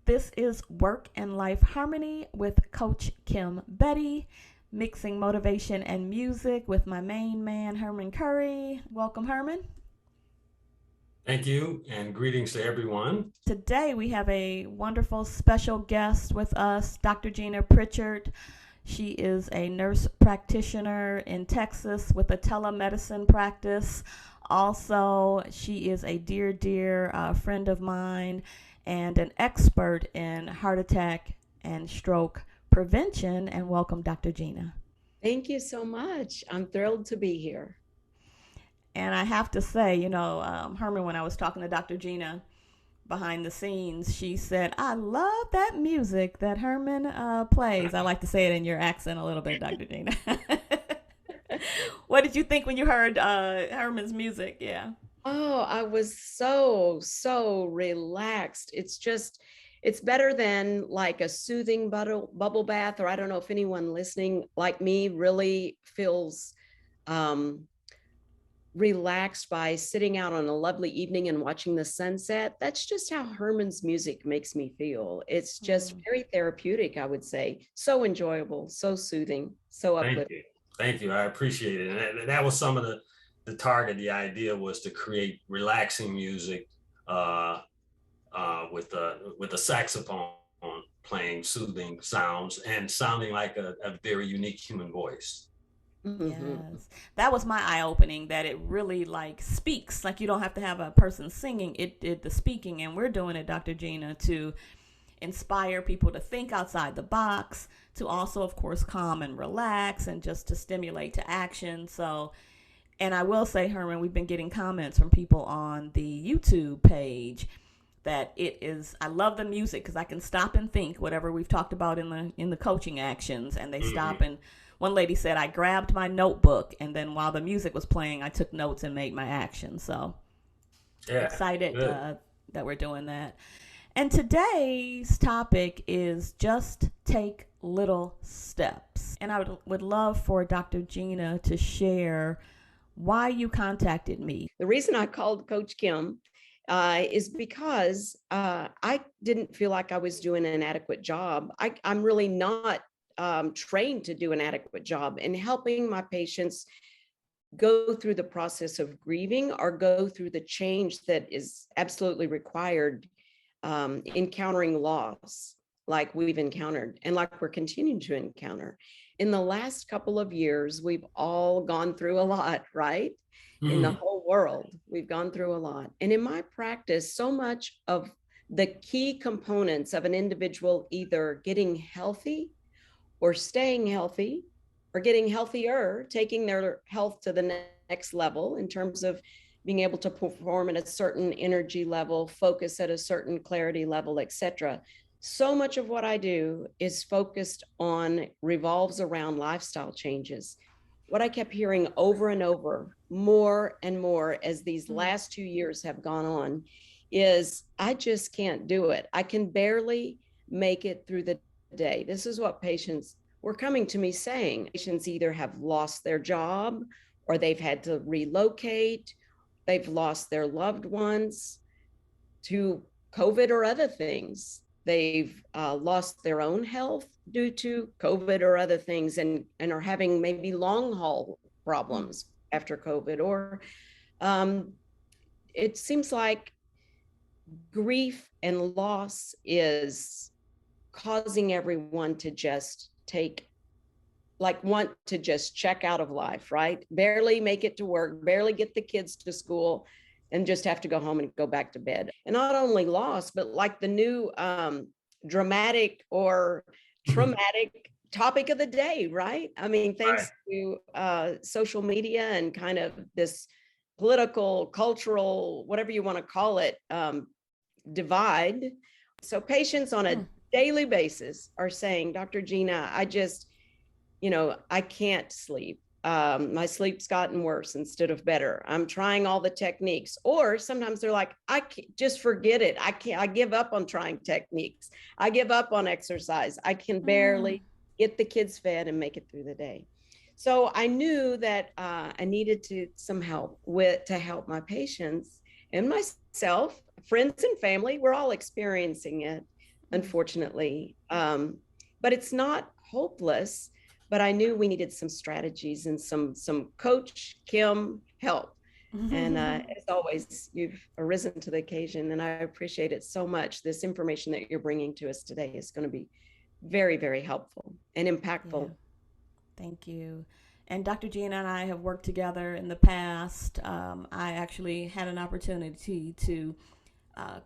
This is Work and Life Harmony with Coach Kim Bettie, mixing motivation and music with my main man, Herman Curry. Welcome, Herman. Thank you, and greetings to everyone. Today we have a wonderful special guest with us, Dr. Gina Pritchard. She is a nurse practitioner in Texas with a telemedicine practice. Also, she is a dear friend of mine and an expert in heart attack and stroke prevention. And welcome, Dr. Gina. Thank you so much. I'm thrilled to be here. And I have to say, Herman, when I was talking to Dr. Gina behind the scenes, she said, I love that music that Herman plays. I like to say it in your accent a little bit, Dr. Gina. What did you think when you heard Herman's music? Yeah. Oh, I was so relaxed. It's better than like a soothing bubble bath, or I don't know if anyone listening like me really feels relaxed by sitting out on a lovely evening and watching the sunset. That's just how Herman's music makes me feel. It's just very therapeutic, I would say. So enjoyable, so soothing, so uplifting. Thank you. I appreciate it. And that was some of the target. The idea was to create relaxing music with the saxophone playing soothing sounds and sounding like a very unique human voice. Yes, that was my eye opening, that it really like speaks, like you don't have to have a person singing, it did the speaking. And we're doing it, Dr. Gina, to inspire people to think outside the box, to also of course calm and relax, and just to stimulate to action. So, and I will say, Herman, we've been getting comments from people on the YouTube page that I love the music because I can stop and think whatever we've talked about in the coaching actions, and they stop. And one lady said, I grabbed my notebook, and then while the music was playing, I took notes and made my action. So excited that we're doing that. And today's topic is just take little steps. And I would love for Dr. Gina to share why you contacted me. The reason I called Coach Kim is because I didn't feel like I was doing an adequate job. I'm really not trained to do an adequate job in helping my patients go through the process of grieving or go through the change that is absolutely required encountering loss like we've encountered and like we're continuing to encounter. In the last couple of years, we've all gone through a lot, right? In the whole world, we've gone through a lot. And in my practice, so much of the key components of an individual either getting healthy or staying healthy or getting healthier, taking their health to the next level in terms of being able to perform at a certain energy level, focus at a certain clarity level, etc. So much of what I do is focused on, revolves around lifestyle changes. What I kept hearing over and over, more and more as these last 2 years have gone on, is I just can't do it. I can barely make it through the day. This is what patients were coming to me saying. Patients either have lost their job or they've had to relocate, they've lost their loved ones to COVID or other things. They've lost their own health due to COVID or other things, and are having maybe long haul problems after COVID. Or it seems like grief and loss is causing everyone to just want to just check out of life, right? Barely make it to work, barely get the kids to school, and just have to go home and go back to bed. And not only loss, but like the new dramatic or traumatic topic of the day, right? I mean, thanks to social media and kind of this political, cultural, whatever you want to call it, divide. So patients on a daily basis are saying, Dr. Gina, I can't sleep. My sleep's gotten worse instead of better. I'm trying all the techniques. Or sometimes they're like, I can't, just forget it. I give up on trying techniques. I give up on exercise. I can barely get the kids fed and make it through the day. So I knew that I needed some help to help my patients and myself, friends and family. We're all experiencing it. unfortunately. But it's not hopeless, but I knew we needed some strategies and some Coach Kim help. And as always, you've arisen to the occasion, and I appreciate it so much. This information that you're bringing to us today is going to be very, very helpful and impactful. Yeah. Thank you. And Dr. Gina and I have worked together in the past. I actually had an opportunity to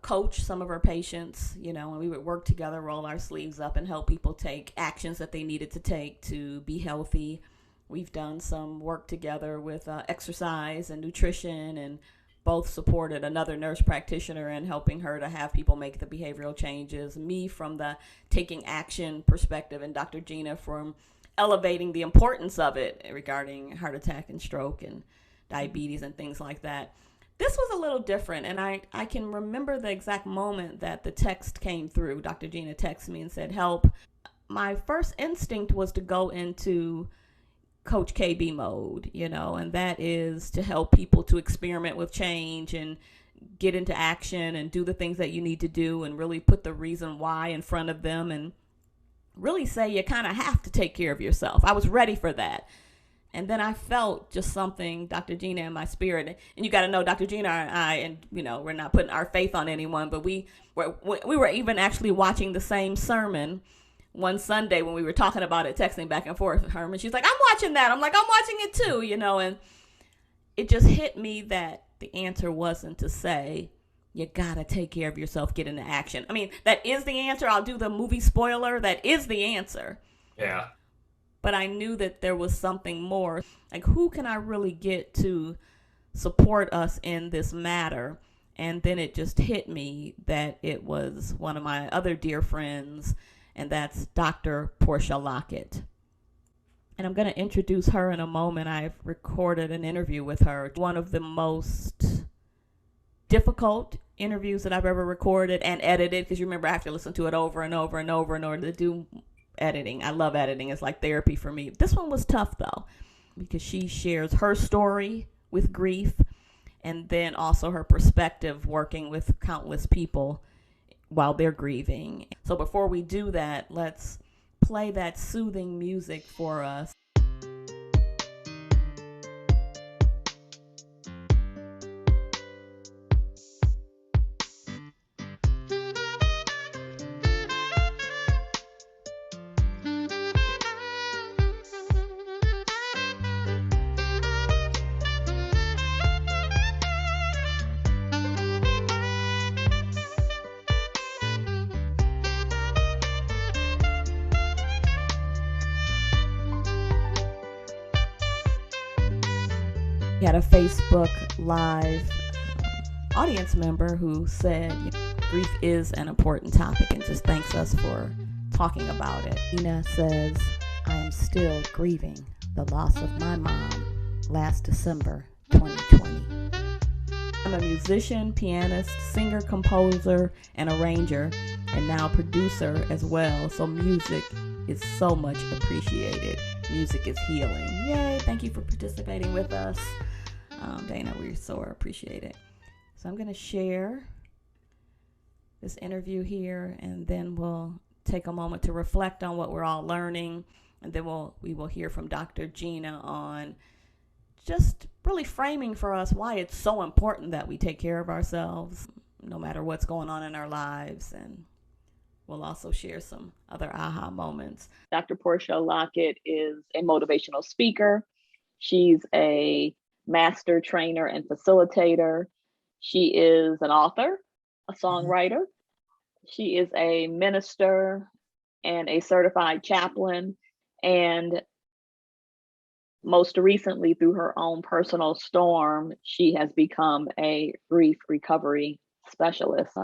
coach some of our patients, you know, and we would work together, roll our sleeves up, and help people take actions that they needed to take to be healthy. We've done some work together with exercise and nutrition, and both supported another nurse practitioner in helping her to have people make the behavioral changes. Me from the taking action perspective, and Dr. Gina from elevating the importance of it regarding heart attack and stroke and diabetes and things like that. This was a little different, and I can remember the exact moment that the text came through. Dr. Gina texted me and said, help. My first instinct was to go into Coach KB mode, you know, and that is to help people to experiment with change and get into action and do the things that you need to do and really put the reason why in front of them and really say you kind of have to take care of yourself. I was ready for that. And then I felt just something, Dr. Gina, in my spirit. And you got to know, Dr. Gina and I, and, you know, we're not putting our faith on anyone, but we were even actually watching the same sermon one Sunday when we were talking about it, texting back and forth with her. And she's like, I'm watching that. I'm like, I'm watching it too, you know. And it just hit me that the answer wasn't to say, you got to take care of yourself, get into action. I mean, that is the answer. I'll do the movie spoiler. That is the answer. Yeah. But I knew that there was something more. Like, who can I really get to support us in this matter? And then it just hit me that it was one of my other dear friends, and that's Dr. Portia Locke. And I'm going to introduce her in a moment. I've recorded an interview with her. One of the most difficult interviews that I've ever recorded and edited, because you remember I have to listen to it over and over and over in order to do editing. I love editing. It's like therapy for me. This one was tough though, because she shares her story with grief and then also her perspective working with countless people while they're grieving. So before we do that, let's play that soothing music for us. We had a Facebook Live audience member who said grief is an important topic and just thanks us for talking about it. Gina says, I am still grieving the loss of my mom last December 2020. I'm a musician, pianist, singer, composer, and arranger, and now producer as well. So music is so much appreciated. Music is healing. Yay, thank you for participating with us. Dana, we so appreciate it. So I'm going to share this interview here, and then we'll take a moment to reflect on what we're all learning, and then we will hear from Dr. Gina on just really framing for us why it's so important that we take care of ourselves no matter what's going on in our lives, and we'll also share some other aha moments. Dr. Portia Locke is a motivational speaker. She's a master trainer and facilitator. She is an author, a songwriter. She is a minister and a certified chaplain. And most recently, through her own personal storm, she has become a grief recovery specialist.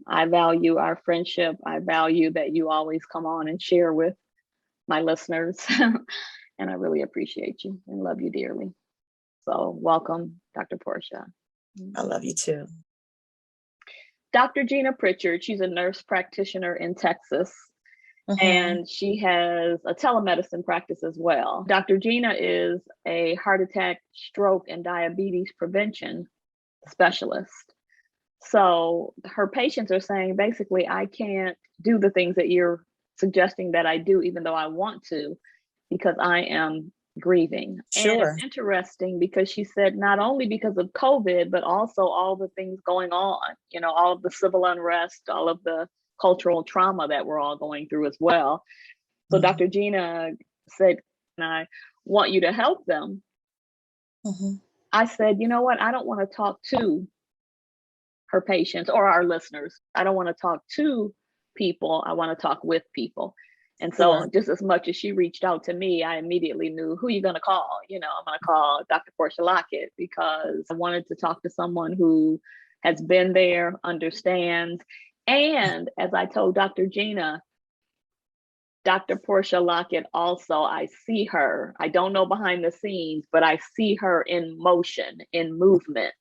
I value our friendship. I value that you always come on and share with my listeners. And I really appreciate you and love you dearly. So welcome, Dr. Portia. I love you too. Dr. Gina Pritchard, she's a nurse practitioner in Texas, and she has a telemedicine practice as well. Dr. Gina is a heart attack, stroke, and diabetes prevention specialist. So her patients are saying, basically, I can't do the things that you're suggesting that I do, even though I want to, because I am grieving. And Sure. it's interesting because she said not only because of COVID, but also all the things going on, all of the civil unrest, all of the cultural trauma that we're all going through as well. So Dr. Gina said, and I want you to help them. I said, you know what? I don't want to talk to her patients or our listeners. I don't want to talk to people. I want to talk with people. And so just as much as she reached out to me, I immediately knew, who are you going to call? I'm going to call Dr. Portia Locke, because I wanted to talk to someone who has been there, understands. And as I told Dr. Gina, Dr. Portia Locke also, I see her. I don't know behind the scenes, but I see her in motion, in movement.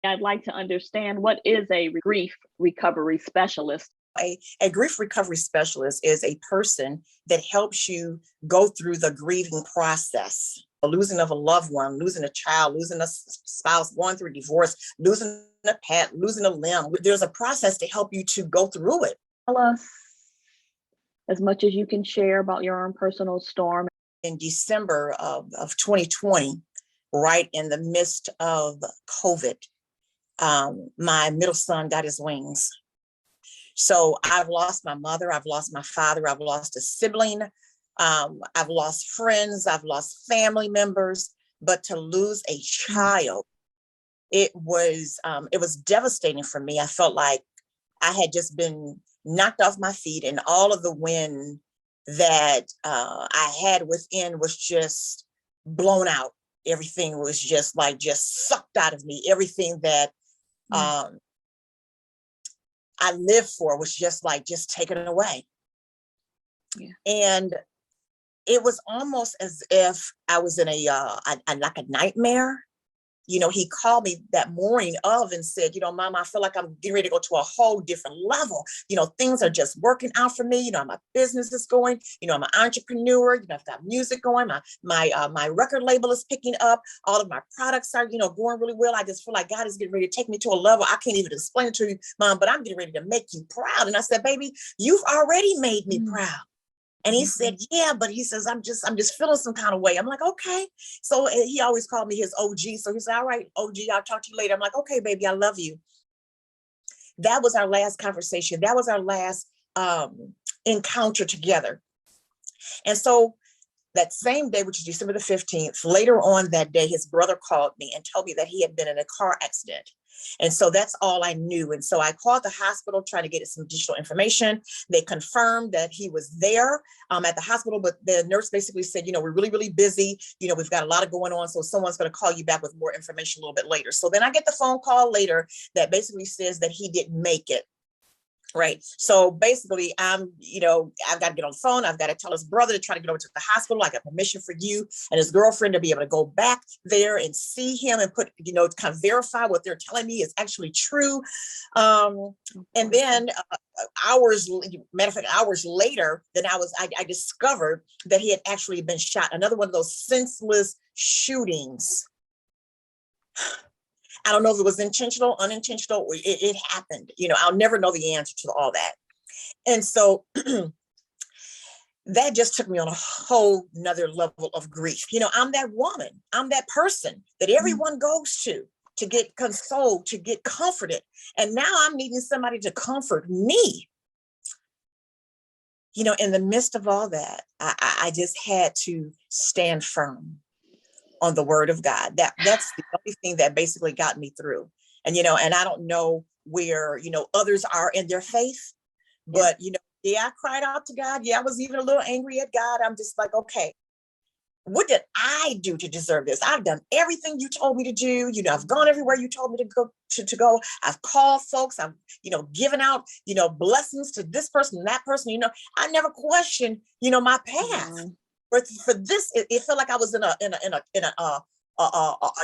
I'd like to understand, what is a grief recovery specialist? A grief recovery specialist is a person that helps you go through the grieving process. A losing of a loved one, losing a child, losing a spouse, going through divorce, losing a pet, losing a limb. There's a process to help you to go through it. Tell us as much as you can share about your own personal storm. In December of 2020, right in the midst of COVID, my middle son got his wings. So I've lost my mother, I've lost my father, I've lost a sibling, I've lost friends, I've lost family members, but to lose a child, it was devastating for me. I felt like I had just been knocked off my feet, and all of the wind that I had within was just blown out. Everything was just sucked out of me. Everything that I lived for was just taken away. Yeah. And it was almost as if I was in like a nightmare. He called me that morning and said, Mama, I feel like I'm getting ready to go to a whole different level. Things are just working out for me. My business is going, I'm an entrepreneur. I've got music going. My record label is picking up. All of my products are, going really well. I just feel like God is getting ready to take me to a level. I can't even explain it to you, Mom, but I'm getting ready to make you proud. And I said, baby, you've already made me proud. And he said, yeah, but he says, I'm just feeling some kind of way. I'm like, okay. So he always called me his OG. So he said, all right, OG, I'll talk to you later. I'm like, okay, baby, I love you. That was our last conversation. That was our last encounter together. And so that same day, which is December the 15th, later on that day, his brother called me and told me that he had been in a car accident. And so that's all I knew. And so I called the hospital trying to get some additional information. They confirmed that he was there at the hospital, but the nurse basically said, we're really, really busy. We've got a lot of going on. So someone's going to call you back with more information a little bit later. So then I get the phone call later that basically says that he didn't make it. Right. So basically, I've got to get on the phone. I've got to tell his brother to try to get over to the hospital. I got permission for you and his girlfriend to be able to go back there and see him and kind of verify what they're telling me is actually true. And then hours later, then I discovered that he had actually been shot. Another one of those senseless shootings. I don't know if it was intentional, unintentional, it happened. I'll never know the answer to all that. And so that just took me on a whole nother level of grief. I'm that woman, I'm that person that everyone goes to get consoled, to get comforted. And now I'm needing somebody to comfort me. In the midst of all that, I just had to stand firm on the word of God. That's the only thing that basically got me through. And, and I don't know where, others are in their faith, but, I cried out to God. Yeah, I was even a little angry at God. I'm just like, okay, what did I do to deserve this? I've done everything you told me to do. I've gone everywhere you told me to go. I've called folks. I've, given out, blessings to this person and that person. I never questioned, my path. Mm-hmm. For this, it felt like I was in a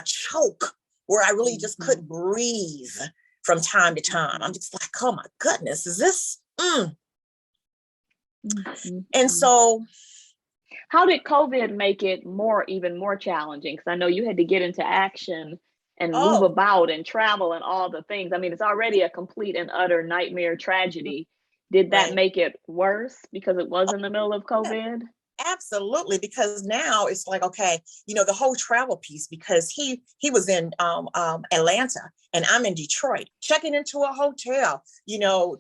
choke where I really just couldn't breathe from time to time. I'm just like, oh my goodness, is this? And so, how did COVID make it even more challenging? Because I know you had to get into action and move Oh, about and travel and all the things. I mean, it's already a complete and utter nightmare tragedy. Did that right. make it worse because it was in the middle of Yeah, COVID? absolutely. Because now it's like, okay, the whole travel piece, because he was in Atlanta and I'm in Detroit, checking into a hotel,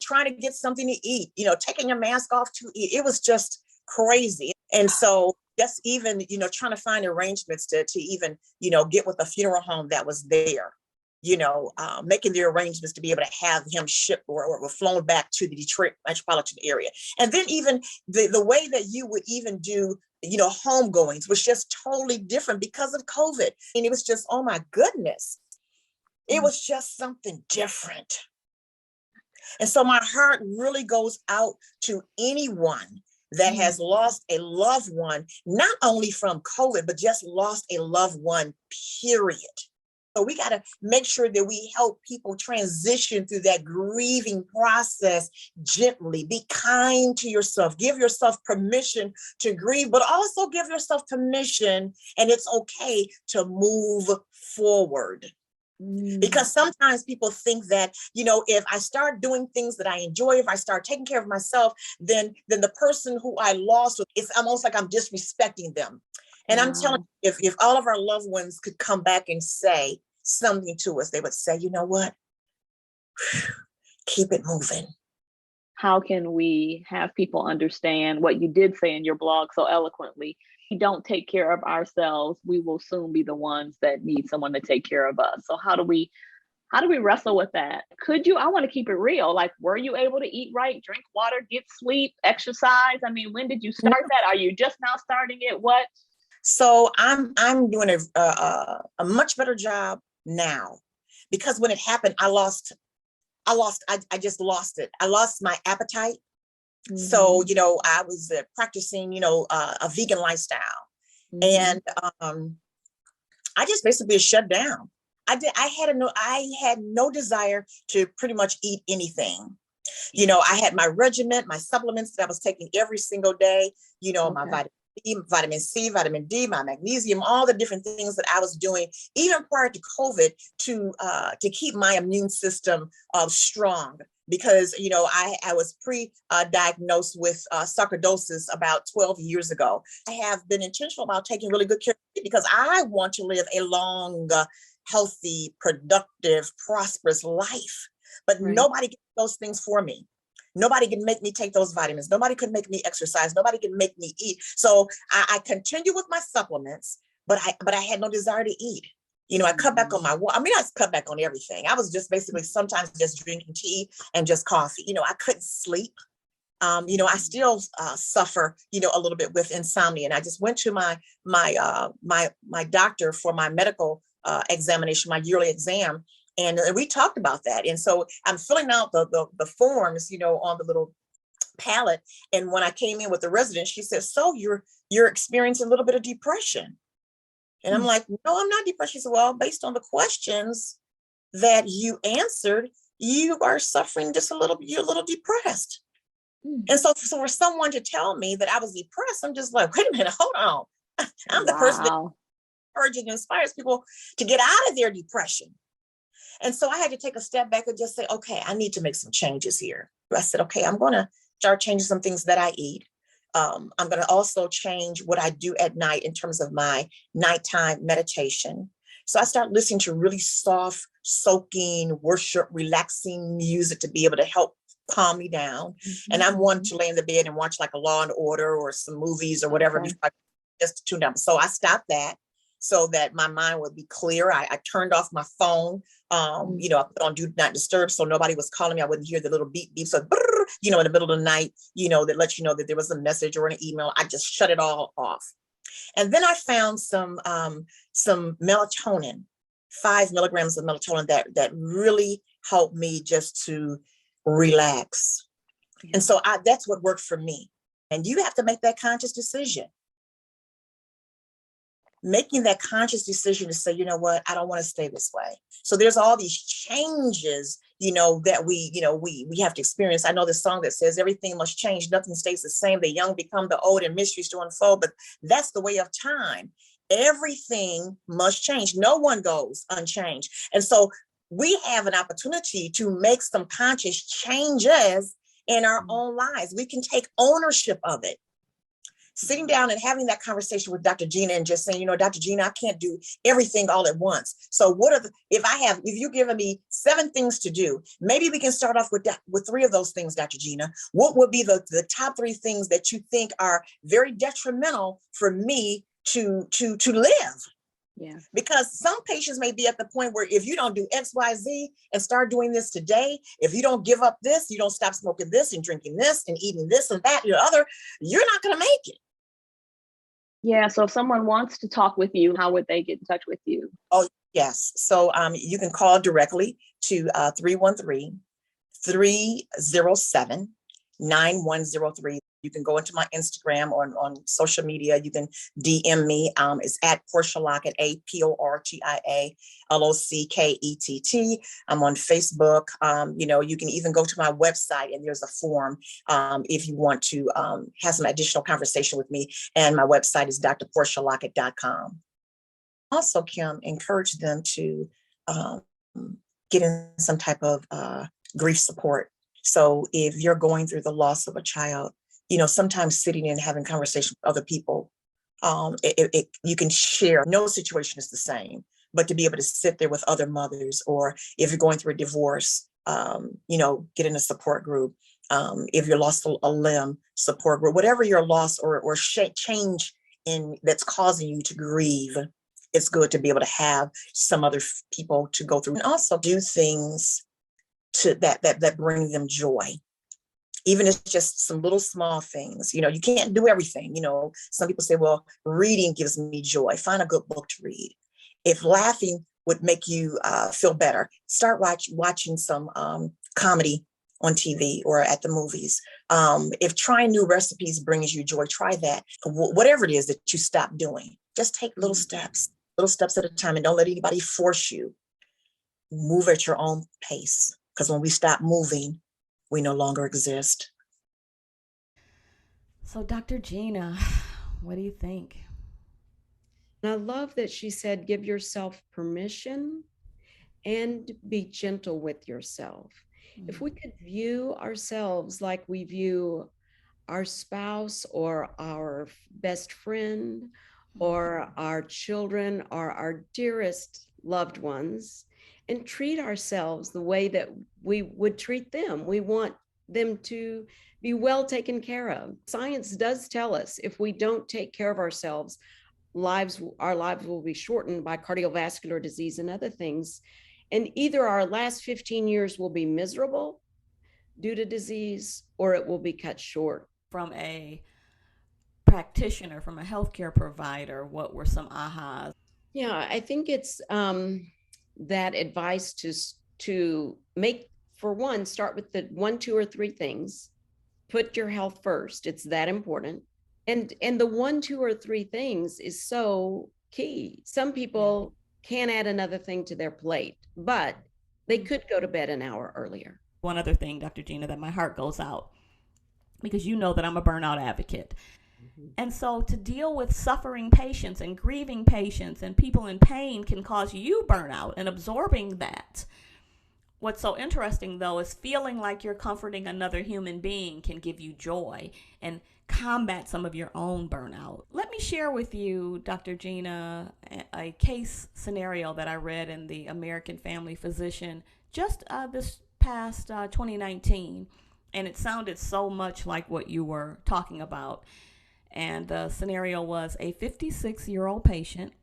trying to get something to eat, taking your mask off to eat. It was just crazy. And so just even, trying to find arrangements to even, get with a funeral home that was there, making the arrangements to be able to have him shipped or flown back to the Detroit metropolitan area. And then even the way that you would even do, homegoings was just totally different because of COVID. And it was just, oh my goodness, it was just something different. And so my heart really goes out to anyone that has lost a loved one, not only from COVID, but just lost a loved one, period. So we got to make sure that we help people transition through that grieving process gently. Be kind to yourself. Give yourself permission to grieve, but also give yourself permission, and it's okay to move forward. Because sometimes people think that, if I start doing things that I enjoy, if I start taking care of myself, then the person who I lost, it's almost like I'm disrespecting them. And I'm telling you, if all of our loved ones could come back and say something to us, they would say, you know what? Keep it moving. How can we have people understand what you did say in your blog so eloquently? We don't take care of ourselves, we will soon be the ones that need someone to take care of us. So how do we wrestle with that? I want to keep it real. Like, were you able to eat right, drink water, get sleep, exercise? I mean, when did you start that? Are you just now starting it? What? So I'm doing a much better job now, because when it happened, I just lost it. I lost my appetite. So, I was practicing, a vegan lifestyle, and I just basically shut down. I had no desire to pretty much eat anything. I had my regimen, my supplements that I was taking every single day, my vitamin C, vitamin D, my magnesium, all the different things that I was doing, even prior to COVID, to keep my immune system strong. Because, I was diagnosed with sarcoidosis about 12 years ago. I have been intentional about taking really good care of it because I want to live a long, healthy, productive, prosperous life. But nobody can do those things for me. Nobody can make me take those vitamins. Nobody could make me exercise. Nobody can make me eat. So I continue with my supplements, but I had no desire to eat. I cut back on my water. I mean, I cut back on everything. I was just basically sometimes just drinking tea and just coffee. I couldn't sleep. I still suffer, a little bit with insomnia. And I just went to my doctor for my medical examination, my yearly exam. And we talked about that. And so I'm filling out the forms, on the little palette. And when I came in with the resident, she said, so you're experiencing a little bit of depression. And I'm like, no, I'm not depressed. She said, well, based on the questions that you answered, you are suffering just you're a little depressed. And so for someone to tell me that I was depressed, I'm just like, wait a minute, hold on. I'm the person that encourages and inspires people to get out of their depression. And so I had to take a step back and just say, okay, I need to make some changes here. I said, okay, I'm going to start changing some things that I eat. I'm going to also change what I do at night in terms of my nighttime meditation. So I started listening to really soft, soaking, worship, relaxing music to be able to help calm me down. And I'm one to lay in the bed and watch like a Law and Order or some movies or whatever, just to tune down. So I stopped that so that my mind would be clear. I turned off my phone. I put on Do Not Disturb, so nobody was calling me. I wouldn't hear the little beep, so in the middle of the night, that lets you know that there was a message or an email. I just shut it all off. And then I found some melatonin, 5 milligrams of melatonin that really helped me just to relax. And so that's what worked for me. And you have to make that conscious decision. Making that conscious decision to say, you know what, I don't want to stay this way. So there's all these changes, that we have to experience. I know this song that says everything must change, nothing stays the same. The young become the old and mysteries to unfold, but that's the way of time. Everything must change. No one goes unchanged. And so we have an opportunity to make some conscious changes in our own lives. We can take ownership of it. Sitting down and having that conversation with Dr. Gina and just saying, Dr. Gina, I can't do everything all at once. So if you've given me 7 things to do, maybe we can start off with 3 of those things, Dr. Gina. What would be the top 3 things that you think are very detrimental for me to live? Yeah. Because some patients may be at the point where if you don't do X, Y, Z and start doing this today, if you don't give up this, you don't stop smoking this and drinking this and eating this and that and the other, you're not going to make it. Yeah. So if someone wants to talk with you, how would they get in touch with you? Oh, yes. So you can call directly to 313-307-9103. You can go into my Instagram or on social media. You can DM me. It's at Portia Locke at APortiaLockett. I'm on Facebook. You can even go to my website and there's a form if you want to have some additional conversation with me. And my website is drportialockett.com. Also, Kim, encourage them to get in some type of grief support. So if you're going through the loss of a child, sometimes sitting and having conversation with other people, you can share. No situation is the same, but to be able to sit there with other mothers, or if you're going through a divorce, get in a support group. If you're lost a limb, support group, whatever your loss or change in that's causing you to grieve, it's good to be able to have some other people to go through, and also do things that bring them joy. Even if it's just some little small things, you can't do everything. Some people say, well, reading gives me joy. Find a good book to read. If laughing would make you feel better, start watching some comedy on TV or at the movies. If trying new recipes brings you joy, try that. Whatever it is that you stop doing, just take little steps at a time, and don't let anybody force you. Move at your own pace, because when we stop moving, we no longer exist. So, Dr. Gina, what do you think? And I love that she said, give yourself permission and be gentle with yourself. Mm-hmm. If we could view ourselves like we view our spouse or our best friend or our children or our dearest loved ones, and treat ourselves the way that we would treat them. We want them to be well taken care of. Science does tell us if we don't take care of ourselves, our lives will be shortened by cardiovascular disease and other things. And either our last 15 years will be miserable due to disease, or it will be cut short. From a practitioner, from a healthcare provider, what were some ahas? Yeah, I think it's that advice to make, for one, start with the 1, 2, or 3 things. Put your health first. It's that important. And the 1, 2, or 3 things is so key. Some people can't add another thing to their plate, but they could go to bed an hour earlier. One other thing, Dr. Gina, that my heart goes out, because you know that I'm a burnout advocate. And so to deal with suffering patients and grieving patients and people in pain can cause you burnout, and absorbing that. What's so interesting, though, is feeling like you're comforting another human being can give you joy and combat some of your own burnout. Let me share with you, Dr. Gina, a case scenario that I read in the American Family Physician just this past 2019. And it sounded so much like what you were talking about. And the scenario was a 56-year-old patient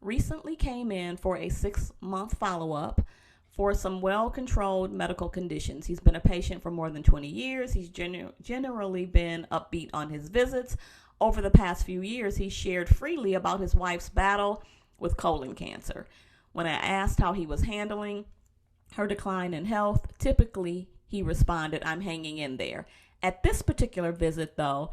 recently came in for a 6-month follow-up for some well-controlled medical conditions. He's been a patient for more than 20 years. He's generally been upbeat on his visits. Over the past few years, he shared freely about his wife's battle with colon cancer. When I asked how he was handling her decline in health, typically he responded, "I'm hanging in there." At this particular visit, though,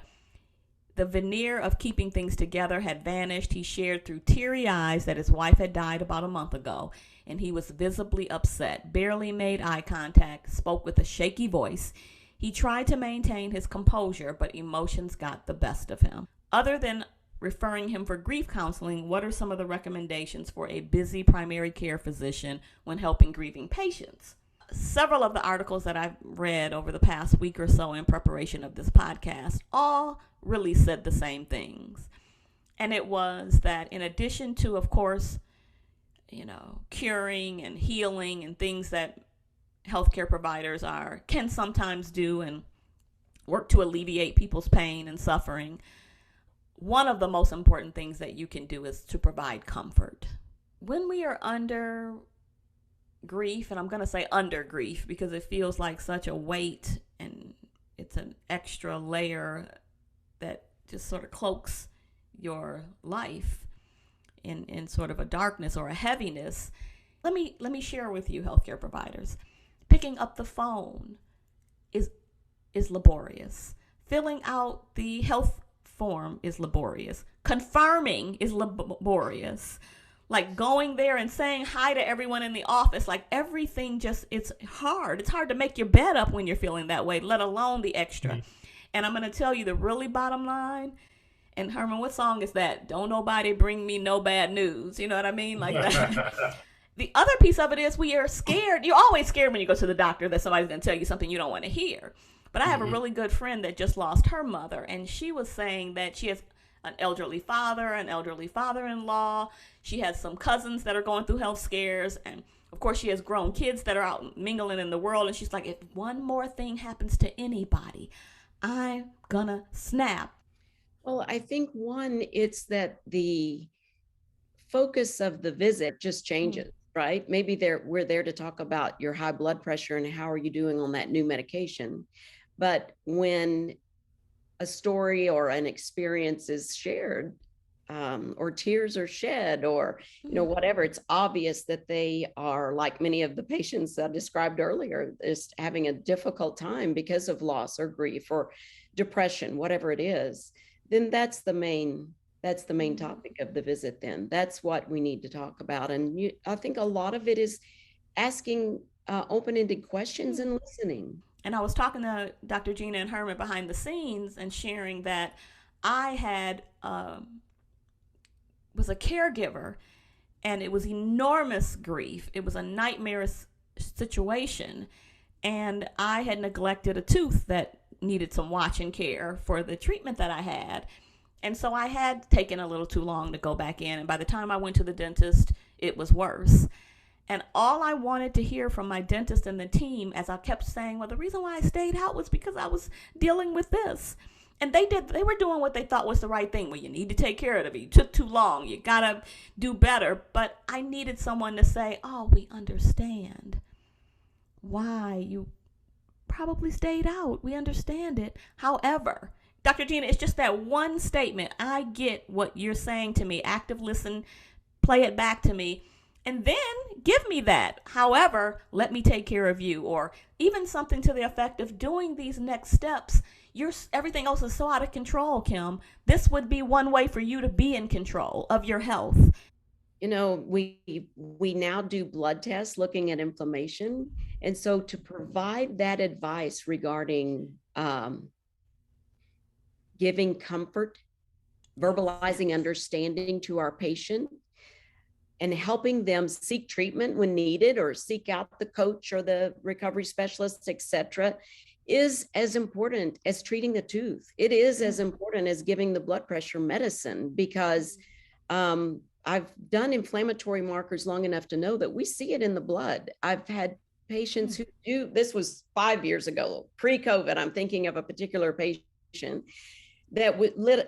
the veneer of keeping things together had vanished. He shared through teary eyes that his wife had died about a month ago, and he was visibly upset, barely made eye contact, spoke with a shaky voice. He tried to maintain his composure, but emotions got the best of him. Other than referring him for grief counseling, what are some of the recommendations for a busy primary care physician when helping grieving patients? Several of the articles that I've read over the past week or so in preparation of this podcast all really said the same things. And it was that in addition to, of course, curing and healing and things that healthcare providers can sometimes do and work to alleviate people's pain and suffering, one of the most important things that you can do is to provide comfort. When we are under grief, and I'm going to say under grief because it feels like such a weight and it's an extra layer that just sort of cloaks your life in sort of a darkness or a heaviness. Let me share with you, healthcare providers. Picking up the phone is laborious. Filling out the health form is laborious. Confirming is laborious. Like going there and saying hi to everyone in the office, like everything it's hard. It's hard to make your bed up when you're feeling that way, let alone the extra. And I'm going to tell you the really bottom line. And Herman, what song is that? Don't nobody bring me no bad news. You know what I mean? Like that. The other piece of it is we are scared. You're always scared when you go to the doctor that somebody's going to tell you something you don't want to hear. But I have a really good friend that just lost her mother, and she was saying that she has an elderly father, an elderly father-in-law. She has some cousins that are going through health scares, and of course she has grown kids that are out mingling in the world. And she's like, if one more thing happens to anybody, I'm gonna snap. Well, I think it's that the focus of the visit just changes. Right? Maybe we're there to talk about your high blood pressure and how are you doing on that new medication. But when a story or an experience is shared, or tears are shed, or whatever, it's obvious that they are, like many of the patients I described earlier, is having a difficult time because of loss or grief or depression, whatever it is. Then that's the main topic of the visit. Then that's what we need to talk about. And I think a lot of it is asking open-ended questions and listening. And I was talking to Dr. Gina and Herman behind the scenes and sharing that I had was a caregiver, and it was enormous grief. It was a nightmarish situation, and I had neglected a tooth that needed some watch and care for the treatment that I had. And so I had taken a little too long to go back in. And by the time I went to the dentist, it was worse. And all I wanted to hear from my dentist and the team, as I kept saying, well, the reason why I stayed out was because I was dealing with this. And they were doing what they thought was the right thing. Well, you need to take care of it. You took too long. You got to do better. But I needed someone to say, oh, we understand why you probably stayed out. We understand it. However, Dr. Gina, it's just that one statement. I get what you're saying to me. Active listen, play it back to me, and then give me that. However, let me take care of you. Or even something to the effect of doing these next steps. Everything else is so out of control, Kim. This would be one way for you to be in control of your health. We now do blood tests looking at inflammation. And so to provide that advice regarding giving comfort, verbalizing understanding to our patient, and helping them seek treatment when needed, or seek out the coach or the recovery specialist, etc., is as important as treating the tooth. It is as important as giving the blood pressure medicine, because I've done inflammatory markers long enough to know that we see it in the blood. I've had patients who do, this was 5 years ago, pre-COVID, I'm thinking of a particular patient that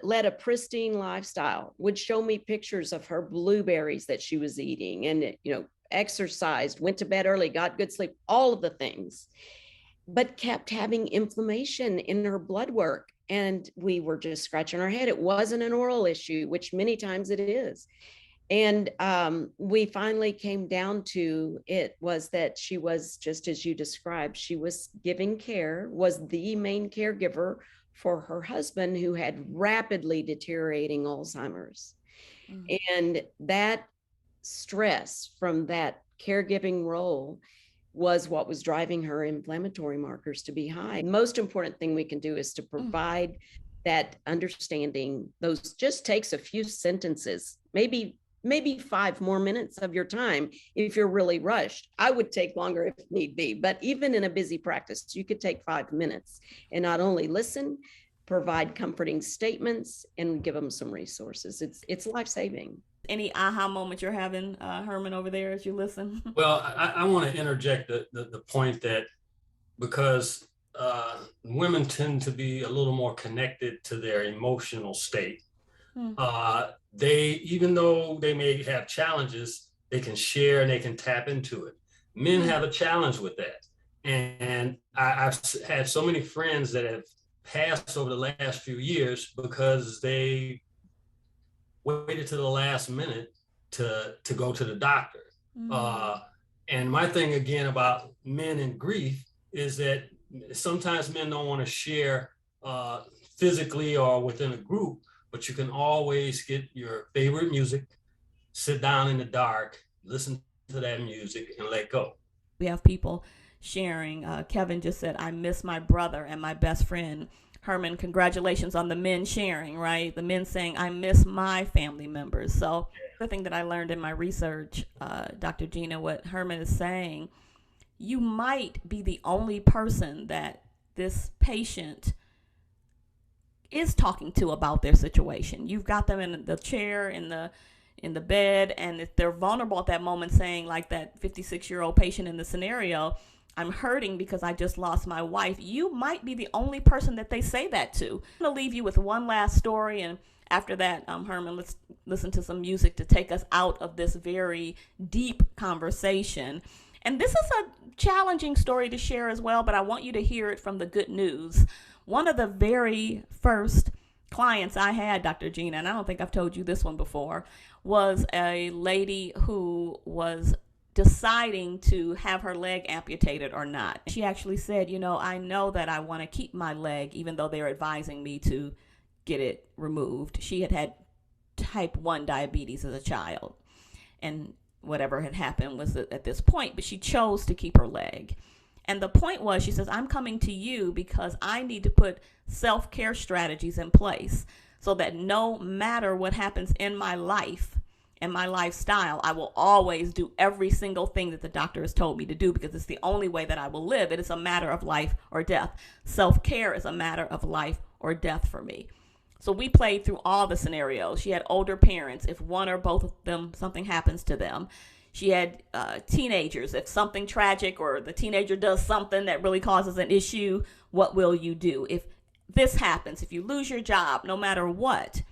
led a pristine lifestyle, would show me pictures of her blueberries that she was eating, and, exercised, went to bed early, got good sleep, all of the things, but kept having inflammation in her blood work. And we were just scratching our head. It wasn't an oral issue, which many times it is. And we finally came down to it was that she was, just as you described, she was giving care, was the main caregiver for her husband, who had rapidly deteriorating Alzheimer's. And that stress from that caregiving role was what was driving her inflammatory markers to be high. The most important thing we can do is to provide that understanding those just takes a few sentences, maybe 5 more minutes of your time. If you're really rushed, I would take longer if need be, but even in a busy practice, you could take 5 minutes and not only listen, provide comforting statements, and give them some resources. It's life-saving. Any aha moment you're having, Herman, over there as you listen? Well, I want to interject the point that because women tend to be a little more connected to their emotional state. They, even though they may have challenges, they can share and they can tap into it. Men have a challenge with that. And I've had so many friends that have passed over the last few years because they waited to the last minute to go to the doctor. And my thing again about men and grief is that sometimes men don't want to share physically or within a group, but you can always get your favorite music, sit down in the dark, listen to that music, and let go. We have people sharing. Kevin just said, I miss my brother and my best friend. Herman, congratulations on the men sharing, right? The men saying, I miss my family members. So the thing that I learned in my research, Dr. Gina, what Herman is saying, you might be the only person that this patient is talking to about their situation. You've got them in the chair, in the bed, and if they're vulnerable at that moment, saying, like that 56-year-old patient in the scenario, I'm hurting because I just lost my wife. You might be the only person that they say that to. I'm going to leave you with one last story, and after that, Herman, let's listen to some music to take us out of this very deep conversation. And this is a challenging story to share as well, but I want you to hear it from the good news. One of the very first clients I had, Dr. Gina, and I don't think I've told you this one before, was a lady who was deciding to have her leg amputated or not. She actually said, I know that I want to keep my leg, even though they're advising me to get it removed. She had had type 1 diabetes as a child, and whatever had happened was at this point, but she chose to keep her leg. And the point was, she says, I'm coming to you because I need to put self-care strategies in place so that no matter what happens in my life and my lifestyle, I will always do every single thing that the doctor has told me to do, because it's the only way that I will live. It is a matter of life or death. Self-care is a matter of life or death for me. So we played through all the scenarios. She had older parents. If one or both of them, something happens to them. She had teenagers. If something tragic or the teenager does something that really causes an issue, what will you do? If this happens, if you lose your job, no matter what,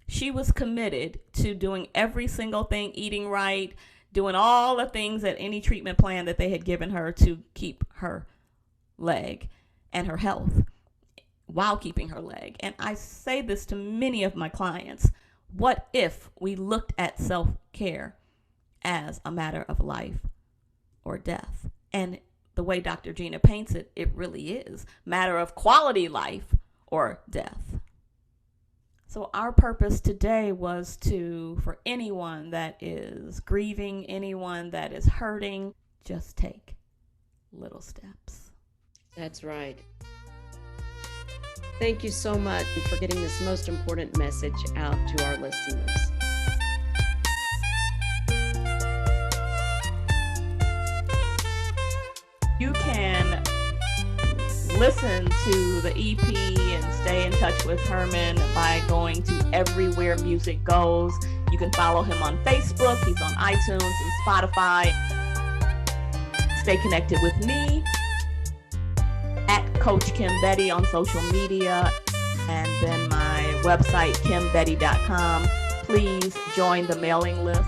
she was committed to doing every single thing, eating right, doing all the things that any treatment plan that they had given her to keep her leg and her health while keeping her leg. And I say this to many of my clients. What if we looked at self-care as a matter of life or death? And the way Dr. Gina paints it, it really is matter of quality life or death. So our purpose today was for anyone that is grieving, anyone that is hurting, just take little steps. That's right. Thank you so much for getting this most important message out to our listeners. You can listen to the EP and stay in touch with Herman by going to Everywhere Music Goes. You can follow him on Facebook. He's on iTunes and Spotify. Stay connected with me at Coach Kim Bettie on social media, and then my website, kimbettie.com. Please join the mailing list.